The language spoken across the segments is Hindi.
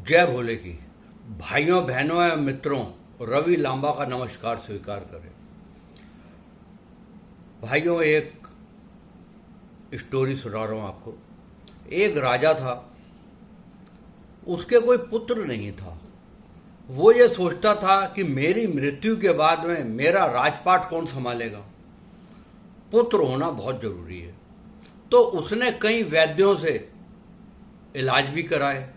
जय भोले की। भाइयों बहनों एवं मित्रों, रवि लांबा का नमस्कार स्वीकार करें। भाइयों, एक स्टोरी सुना रहा हूं आपको। एक राजा था, उसके कोई पुत्र नहीं था। वो ये सोचता था कि मेरी मृत्यु के बाद में मेरा राजपाट कौन संभालेगा। पुत्र होना बहुत जरूरी है। तो उसने कई वैद्यों से इलाज भी कराए,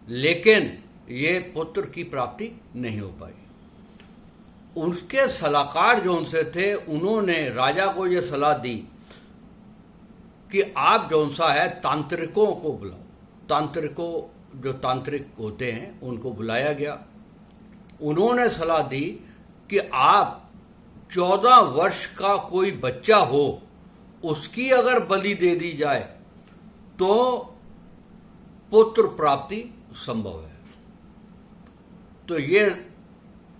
लेकिन ये पुत्र की प्राप्ति नहीं हो पाई। उसके सलाहकार जो उनसे थे, उन्होंने राजा को ये सलाह दी कि आप जौन सा है तांत्रिकों को बुलाओ। तांत्रिकों, जो तांत्रिक होते हैं, उनको बुलाया गया। उन्होंने सलाह दी कि आप 14 वर्ष का कोई बच्चा हो, उसकी अगर बलि दे दी जाए तो पुत्र प्राप्ति संभव है। तो ये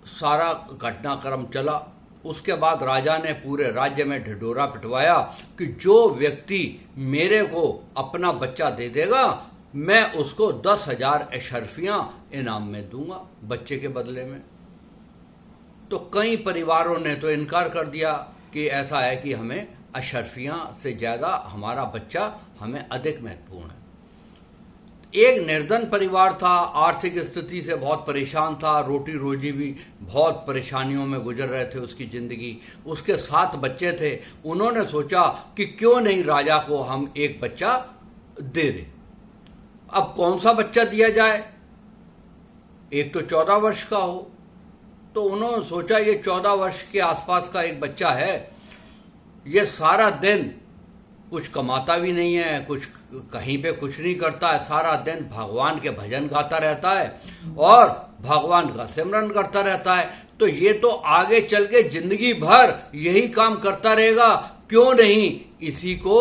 सारा घटनाक्रम चला। उसके बाद राजा ने पूरे राज्य में ढिढोरा पिटवाया कि जो व्यक्ति मेरे को अपना बच्चा दे देगा, मैं उसको 10,000 अशर्फियां इनाम में दूंगा बच्चे के बदले में। तो कई परिवारों ने तो इनकार कर दिया कि ऐसा है कि हमें अशर्फियां से ज्यादा हमारा बच्चा हमें अधिक महत्वपूर्ण है। एक निर्धन परिवार था, आर्थिक स्थिति से बहुत परेशान था, रोटी रोजी भी बहुत परेशानियों में गुजर रहे थे उसकी जिंदगी। उसके 7 बच्चे थे। उन्होंने सोचा कि क्यों नहीं राजा को हम एक बच्चा दे दें। अब कौन सा बच्चा दिया जाए? एक तो 14 वर्ष का हो। तो उन्होंने सोचा ये 14 वर्ष के आसपास का एक बच्चा है, ये सारा दिन कुछ कमाता भी नहीं है, कुछ कहीं पे कुछ नहीं करता है, सारा दिन भगवान के भजन गाता रहता है और भगवान का सिमरन करता रहता है। तो ये तो आगे चल के जिंदगी भर यही काम करता रहेगा, क्यों नहीं इसी को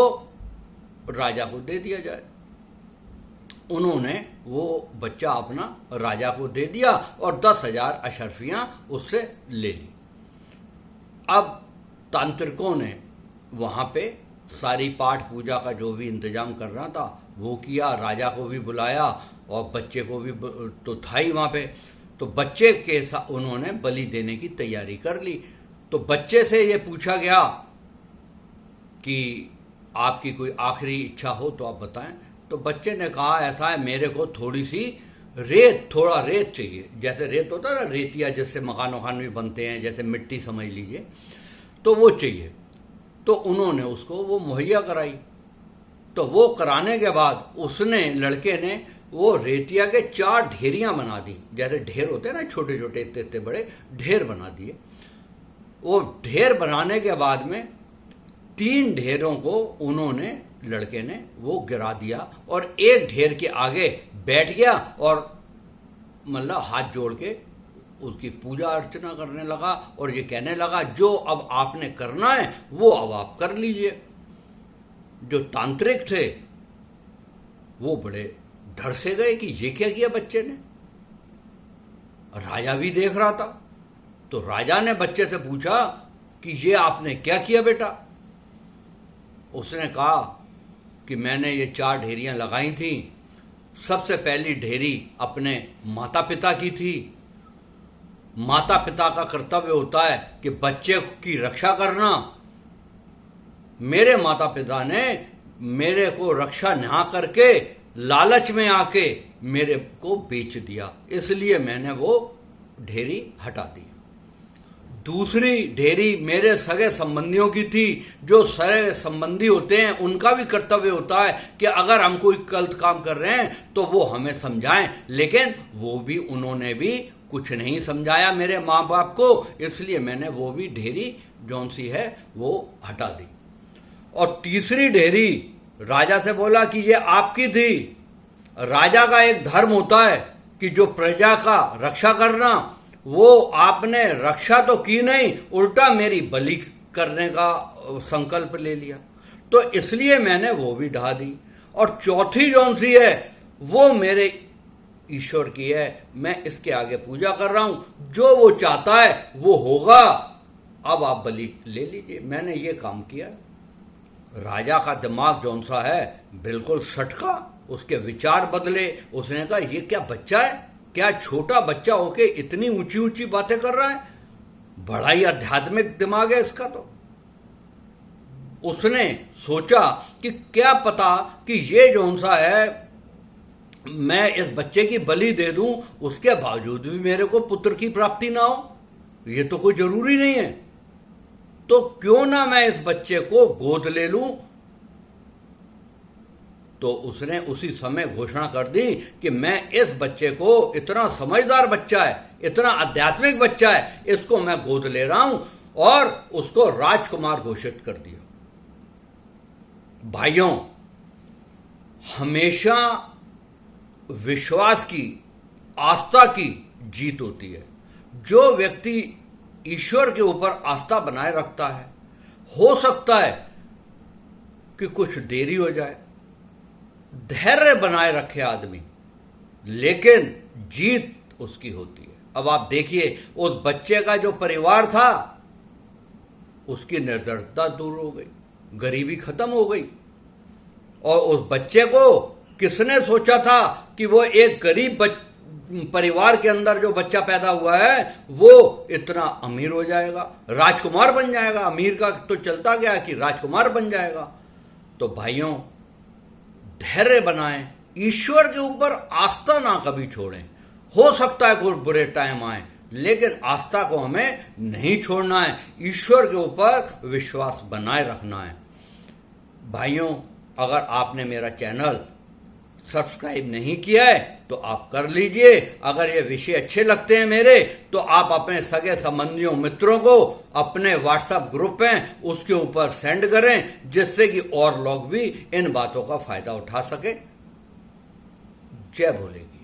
राजा को दे दिया जाए। उन्होंने वो बच्चा अपना राजा को दे दिया और 10,000 अशर्फियां उससे ले ली। अब तांत्रिकों ने वहां पे सारी पाठ पूजा का जो भी इंतजाम करना था वो किया, राजा को भी बुलाया और बच्चे को भी तो था ही वहां पे। तो बच्चे के साथ उन्होंने बलि देने की तैयारी कर ली। तो बच्चे से ये पूछा गया कि आपकी कोई आखिरी इच्छा हो तो आप बताएं। तो बच्चे ने कहा, ऐसा है, मेरे को थोड़ी सी थोड़ा रेत चाहिए। जैसे रेत होता है ना, रेतिया जिससे मकान वकान भी बनते हैं, जैसे मिट्टी समझ लीजिए, तो वो चाहिए। तो उन्होंने उसको वो मुहैया कराई। तो वो कराने के बाद उसने, लड़के ने, वो रेतिया के 4 ढेरियां बना दी। जैसे ढेर होते हैं ना, छोटे छोटे इतने इतने बड़े ढेर बना दिए। वो ढेर बनाने के बाद में 3 ढेरों को उन्होंने, लड़के ने, वो गिरा दिया और एक ढेर के आगे बैठ गया और मतलब हाथ जोड़ के उसकी पूजा अर्चना करने लगा और ये कहने लगा, जो अब आपने करना है वो अब आप कर लीजिए। जो तांत्रिक थे वो बड़े डर से गए कि ये क्या किया बच्चे ने। राजा भी देख रहा था। तो राजा ने बच्चे से पूछा कि ये आपने क्या किया बेटा? उसने कहा कि मैंने ये 4 ढेरियां लगाई थी। सबसे पहली ढेरी अपने माता पिता की थी। माता पिता का कर्तव्य होता है कि बच्चे की रक्षा करना। मेरे माता पिता ने मेरे को रक्षा ना करके लालच में आके मेरे को बेच दिया, इसलिए मैंने वो ढेरी हटा दी। दूसरी ढेरी मेरे सगे संबंधियों की थी। जो सगे संबंधी होते हैं उनका भी कर्तव्य होता है कि अगर हम कोई गलत काम कर रहे हैं तो वो हमें समझाएं, लेकिन वो भी, उन्होंने भी कुछ नहीं समझाया मेरे माँ बाप को, इसलिए मैंने वो भी ढेरी जौन सी है वो हटा दी। और तीसरी ढेरी राजा से बोला कि ये आपकी थी। राजा का एक धर्म होता है कि जो प्रजा का रक्षा करना, वो आपने रक्षा तो की नहीं, उल्टा मेरी बलि करने का संकल्प ले लिया, तो इसलिए मैंने वो भी ढा दी। और चौथी जौन सी है वो मेरे ईश्वर की है, मैं इसके आगे पूजा कर रहा हूं, जो वो चाहता है वो होगा, अब आप बलि ले लीजिए। मैंने ये काम किया। राजा का दिमाग जौन सा है बिल्कुल सटका। उसके विचार बदले। उसने कहा ये क्या बच्चा है, क्या छोटा बच्चा होके इतनी ऊंची ऊंची बातें कर रहा है, बड़ा ही आध्यात्मिक दिमाग है इसका। तो उसने सोचा कि क्या पता कि ये जो सा है मैं इस बच्चे की बलि दे दूं, उसके बावजूद भी मेरे को पुत्र की प्राप्ति ना हो, ये तो कोई जरूरी नहीं है, तो क्यों ना मैं इस बच्चे को गोद ले लूं। तो उसने उसी समय घोषणा कर दी कि मैं इस बच्चे को, इतना समझदार बच्चा है, इतना आध्यात्मिक बच्चा है, इसको मैं गोद ले रहा हूं, और उसको राजकुमार घोषित कर दिया। भाइयों, हमेशा विश्वास की, आस्था की जीत होती है। जो व्यक्ति ईश्वर के ऊपर आस्था बनाए रखता है, हो सकता है कि कुछ देरी हो जाए, धैर्य बनाए रखे आदमी, लेकिन जीत उसकी होती है। अब आप देखिए, उस बच्चे का जो परिवार था उसकी निर्धनता दूर हो गई, गरीबी खत्म हो गई, और उस बच्चे को किसने सोचा था कि वो एक गरीब परिवार के अंदर जो बच्चा पैदा हुआ है वो इतना अमीर हो जाएगा, राजकुमार बन जाएगा। अमीर का तो चलता गया कि राजकुमार बन जाएगा। तो भाइयों, धैर्य बनाएं, ईश्वर के ऊपर आस्था ना कभी छोड़ें। हो सकता है कुछ बुरे टाइम आए, लेकिन आस्था को हमें नहीं छोड़ना है, ईश्वर के ऊपर विश्वास बनाए रखना है। भाइयों, अगर आपने मेरा चैनल सब्सक्राइब नहीं किया है तो आप कर लीजिए। अगर ये विषय अच्छे लगते हैं मेरे, तो आप अपने सगे संबंधियों, मित्रों को अपने व्हाट्सएप ग्रुप हैं उसके ऊपर सेंड करें, जिससे कि और लोग भी इन बातों का फायदा उठा सके। जय भोले की।